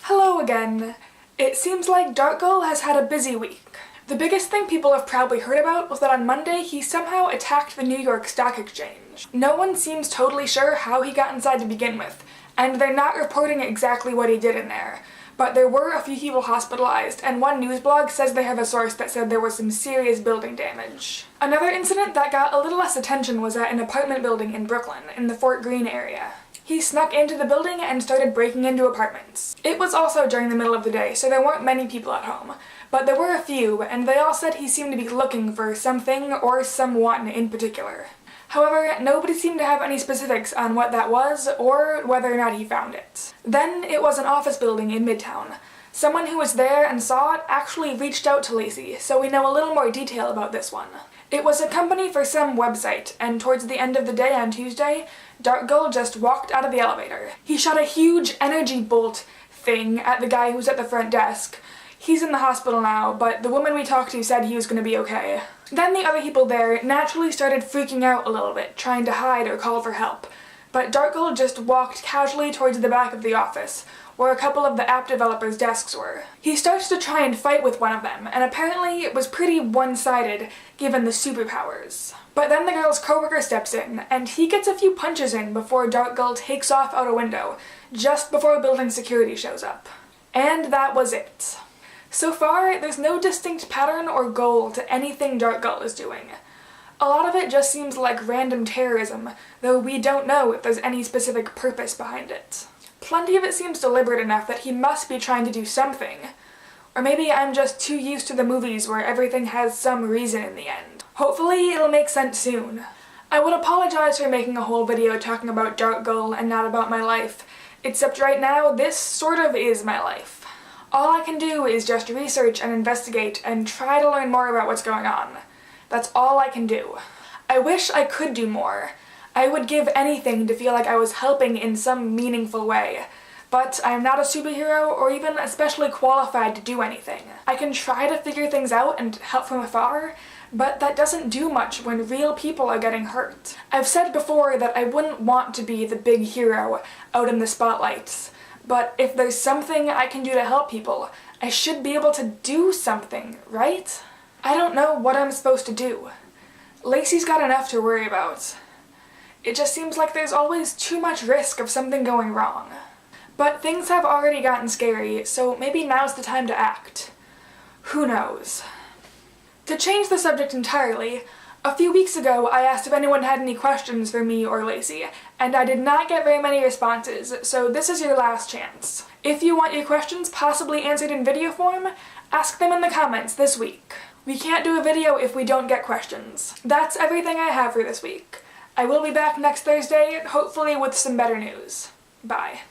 Hello again. It seems like Gull has had a busy week. The biggest thing people have probably heard about was that on Monday he somehow attacked the New York Stock Exchange. No one seems totally sure how he got inside to begin with, and they're not reporting exactly what he did in there. But there were a few people hospitalized, and one news blog says they have a source that said there was some serious building damage. Another incident that got a little less attention was at an apartment building in Brooklyn, in the Fort Greene area. He snuck into the building and started breaking into apartments. It was also during the middle of the day, so there weren't many people at home. But there were a few, and they all said he seemed to be looking for something or someone in particular. However, nobody seemed to have any specifics on what that was, or whether or not he found it. Then it was an office building in Midtown. Someone who was there and saw it actually reached out to Lacey, so we know a little more detail about this one. It was a company for some website, and towards the end of the day on Tuesday, Gull just walked out of the elevator. He shot a huge energy bolt thing at the guy who was at the front desk. He's in the hospital now, but the woman we talked to said he was going to be okay. Then the other people there naturally started freaking out a little bit, trying to hide or call for help. But Gull just walked casually towards the back of the office, where a couple of the app developers' desks were. He starts to try and fight with one of them, and apparently it was pretty one-sided, given the superpowers. But then the girl's coworker steps in, and he gets a few punches in before Gull takes off out a window, just before building security shows up. And that was it. So far, there's no distinct pattern or goal to anything Gull is doing. A lot of it just seems like random terrorism, though we don't know if there's any specific purpose behind it. Plenty of it seems deliberate enough that he must be trying to do something. Or maybe I'm just too used to the movies where everything has some reason in the end. Hopefully it'll make sense soon. I would apologize for making a whole video talking about Gull and not about my life, except right now this sort of is my life. All I can do is just research and investigate and try to learn more about what's going on. That's all I can do. I wish I could do more. I would give anything to feel like I was helping in some meaningful way, but I'm not a superhero or even especially qualified to do anything. I can try to figure things out and help from afar, but that doesn't do much when real people are getting hurt. I've said before that I wouldn't want to be the big hero out in the spotlights, but if there's something I can do to help people, I should be able to do something, right? I don't know what I'm supposed to do. Lacey's got enough to worry about. It just seems like there's always too much risk of something going wrong. But things have already gotten scary, so maybe now's the time to act. Who knows? To change the subject entirely, a few weeks ago I asked if anyone had any questions for me or Lacey, and I did not get very many responses, so this is your last chance. If you want your questions possibly answered in video form, ask them in the comments this week. We can't do a video if we don't get questions. That's everything I have for this week. I will be back next Thursday, hopefully with some better news. Bye.